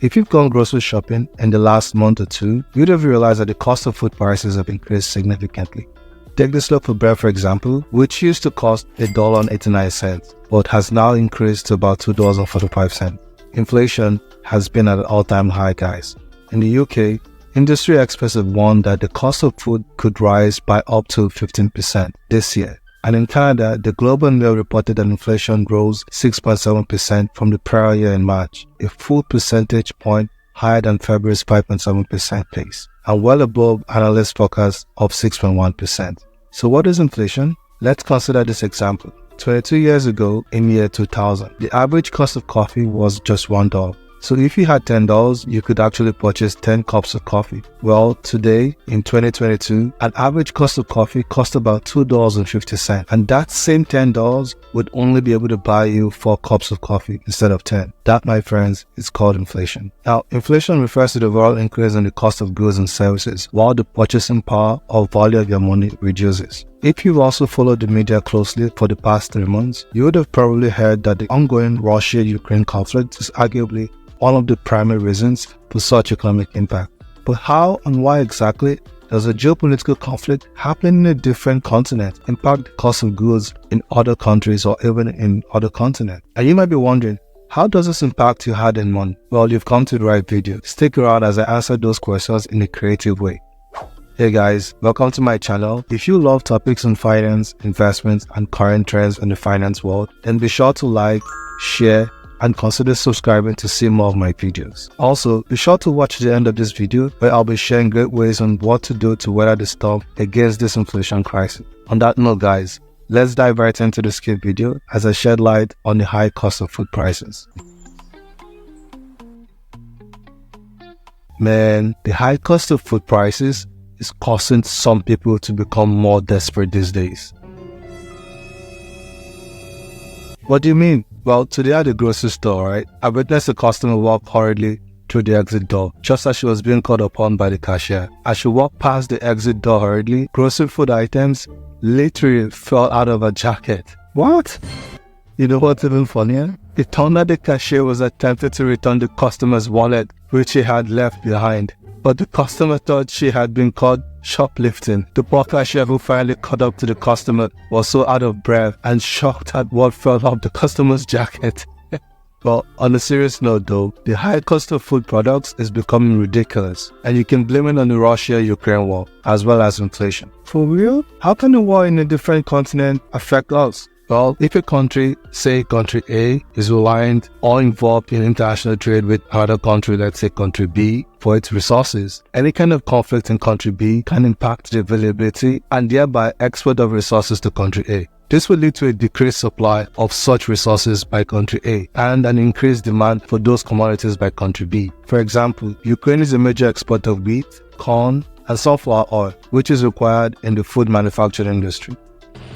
If you've gone grocery shopping in the last month or two, you'd have realized that the cost of food prices have increased significantly. Take this loaf of bread for example, which used to cost $1.89, but has now increased to about $2.45. Inflation has been at an all-time high, guys. In the UK, industry experts have warned that the cost of food could rise by up to 15% this year. And in Canada, the Global Mail reported that inflation rose 6.7% from the prior year in March, a full percentage point higher than February's 5.7% pace, and well above analyst forecasts of 6.1%. So what is inflation? Let's consider this example. 22 years ago, in year 2000, the average cost of coffee was just $1. So if you had $10, you could actually purchase 10 cups of coffee. Well, today, in 2022, an average cost of coffee costs about $2.50. And that same $10 would only be able to buy you 4 cups of coffee instead of 10. That, my friends, is called inflation. Now, inflation refers to the overall increase in the cost of goods and services, while the purchasing power or value of your money reduces. If you've also followed the media closely for the past 3 months, you would have probably heard that the ongoing Russia-Ukraine conflict is arguably one of the primary reasons for such economic impact. But how and why exactly does a geopolitical conflict happening in a different continent impact the cost of goods in other countries or even in other continents? And you might be wondering, how does this impact your hard-earned money? Well, you've come to the right video. Stick around as I answer those questions in a creative way. Hey guys, welcome to my channel. If you love topics on finance, investments, and current trends in the finance world, then be sure to like, share, and consider subscribing to see more of my videos. Also, be sure to watch the end of this video where I'll be sharing great ways on what to do to weather the storm against this inflation crisis. On that note, guys, let's dive right into this key video as I shed light on the high cost of food prices. Man, the high cost of food prices is causing some people to become more desperate these days. What do you mean? Well, today at the grocery store, right, I witnessed a customer walk hurriedly through the exit door just as she was being called upon by the cashier. As she walked past the exit door hurriedly, grocery food items literally fell out of her jacket. What? You know what's even funnier? It turned out the cashier was attempting to return the customer's wallet, which she had left behind. But the customer thought she had been caught shoplifting. The poor cashier who finally caught up to the customer was so out of breath and shocked at what fell off the customer's jacket. Well, on a serious note though, the high cost of food products is becoming ridiculous, and you can blame it on the Russia-Ukraine war as well as inflation. For real? How can a war in a different continent affect us? Well, if a country, say country A, is reliant or involved in international trade with another country, let's say country B, for its resources, any kind of conflict in country B can impact the availability and thereby export of resources to country A. This will lead to a decreased supply of such resources by country A and an increased demand for those commodities by country B. For example, Ukraine is a major exporter of wheat, corn, and sunflower oil, which is required in the food manufacturing industry.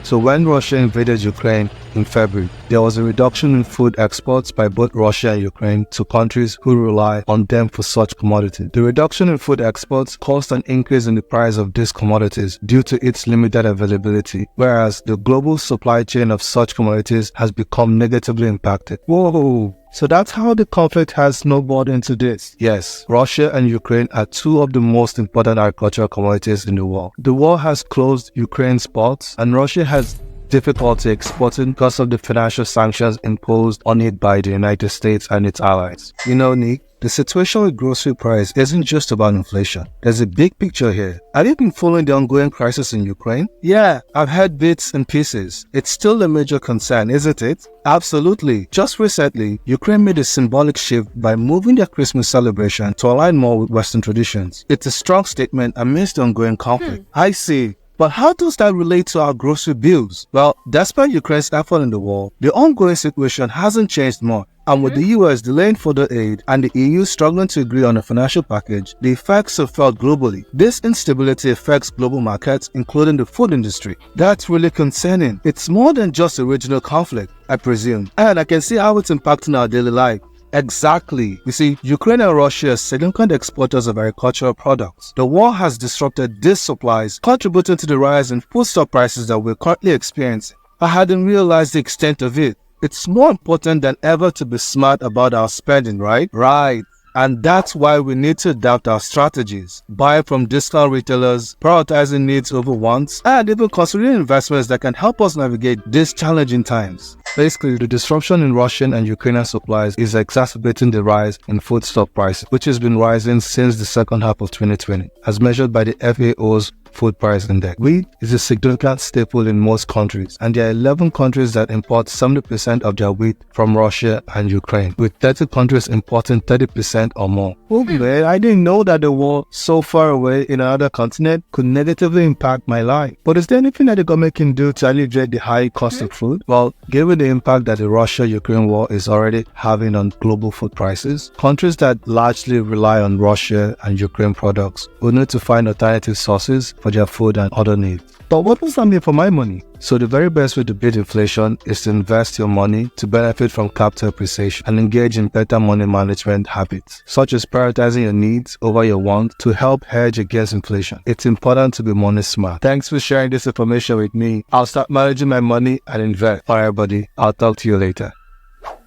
So when Russia invaded Ukraine in February, there was a reduction in food exports by both Russia and Ukraine to countries who rely on them for such commodities. The reduction in food exports caused an increase in the price of these commodities due to its limited availability, whereas the global supply chain of such commodities has become negatively impacted. Whoa! So that's how the conflict has snowballed into this. Yes, Russia and Ukraine are two of the most important agricultural commodities in the world. The war has closed Ukraine's ports, and Russia has difficulty exporting because of the financial sanctions imposed on it by the United States and its allies. You know, Nick, the situation with grocery price isn't just about inflation. There's a big picture here. Have you been following the ongoing crisis in Ukraine? Yeah, I've heard bits and pieces. It's still a major concern, isn't it? Absolutely. Just recently, Ukraine made a symbolic shift by moving their Christmas celebration to align more with Western traditions. It's a strong statement amidst the ongoing conflict. I see. But how does that relate to our grocery bills? Well, despite Ukraine's effort in the war, the ongoing situation hasn't changed much. And with the US delaying further aid and the EU struggling to agree on a financial package, the effects are felt globally. This instability affects global markets, including the food industry. That's really concerning. It's more than just a regional conflict, I presume. And I can see how it's impacting our daily life. Exactly. You see, Ukraine and Russia are significant exporters of agricultural products. The war has disrupted these supplies, contributing to the rise in foodstuff prices that we're currently experiencing. I hadn't realized the extent of it. It's more important than ever to be smart about our spending, right? Right. And that's why we need to adapt our strategies, buy from discount retailers, prioritizing needs over wants, and even considering investments that can help us navigate these challenging times. Basically, the disruption in Russian and Ukrainian supplies is exacerbating the rise in foodstuff prices, which has been rising since the second half of 2020, as measured by the FAO's Food Price Index. Wheat is a significant staple in most countries, and there are 11 countries that import 70% of their wheat from Russia and Ukraine, with 30 countries importing 30% or more. Oh man, I didn't know that the war so far away in another continent could negatively impact my life. But is there anything that the government can do to alleviate the high cost of food? Well, given the impact that the Russia-Ukraine war is already having on global food prices, countries that largely rely on Russia and Ukraine products will need to find alternative sources for their food and other needs. But what does that mean for my money? So the very best way to beat inflation is to invest your money to benefit from capital appreciation and engage in better money management habits, such as prioritizing your needs over your wants to help hedge against inflation. It's important to be money smart. Thanks for sharing this information with me. I'll start managing my money and invest. Bye everybody. I'll talk to you later.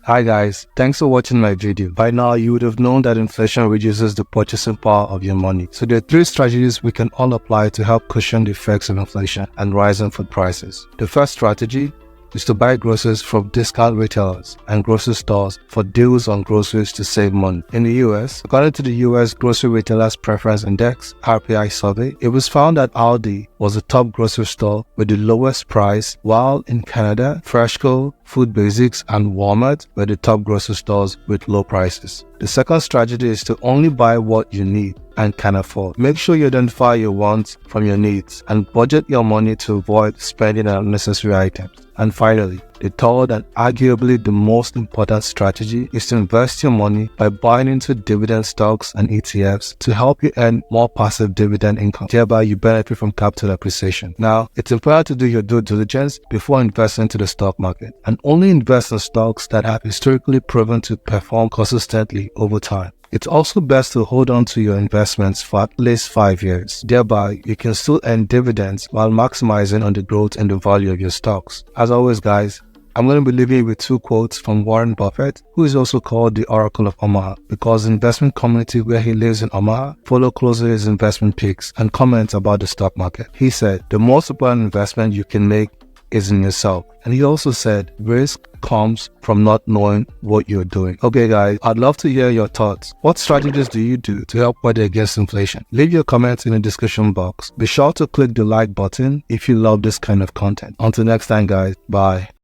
Hi guys, thanks for watching my video. By now you would have known that inflation reduces the purchasing power of your money. So there are 3 strategies we can all apply to help cushion the effects of inflation and rising food prices. The first strategy is to buy groceries from discount retailers and grocery stores for deals on groceries to save money. In the US, according to the US Grocery Retailers Preference Index (RPI) survey, it was found that Aldi was the top grocery store with the lowest price, while in Canada, Freshco, Food Basics, and Walmart were the top grocery stores with low prices. The second strategy is to only buy what you need and can afford. Make sure you identify your wants from your needs and budget your money to avoid spending on unnecessary items. And finally, the third and arguably the most important strategy is to invest your money by buying into dividend stocks and ETFs to help you earn more passive dividend income. Thereby, you benefit from capital appreciation. Now, it's important to do your due diligence before investing into the stock market and only invest in stocks that have historically proven to perform consistently over time. It's also best to hold on to your investments for at least 5 years. Thereby, you can still earn dividends while maximizing on the growth and the value of your stocks. As always guys, I'm going to be leaving you with 2 quotes from Warren Buffett, who is also called the Oracle of Omaha, because the investment community where he lives in Omaha follow closely his investment picks and comments about the stock market. He said, the most important investment you can make is in yourself. And he also said, risk comes from not knowing what you're doing. Okay guys, I'd love to hear your thoughts. What strategies do you do to help weather against inflation? Leave your comments in the description box. Be sure to click the like button if you love this kind of content. Until next time guys, bye.